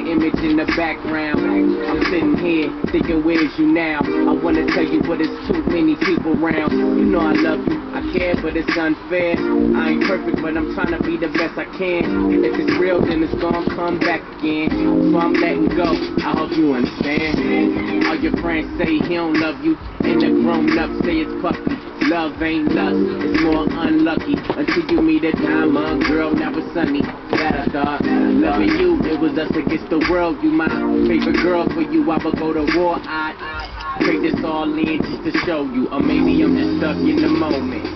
image in the background. I'm sitting here thinking, where's you now? I wanna tell you, but it's too many people around. You know I love you, I care, but it's unfair. I ain't perfect, but I'm trying to be the best I can. If it's real, then it's gonna come back again. So I'm letting go, I hope you understand. All your friends say he don't love you, and the grown-ups say it's puppy. Love ain't lust, it's more unlucky. Until you meet a diamond girl, now it's sunny. That I thought, loving you, it was us against the world. You my favorite girl, for you I would go to war. I trade this all in just to show you, or maybe I'm just stuck in the moment.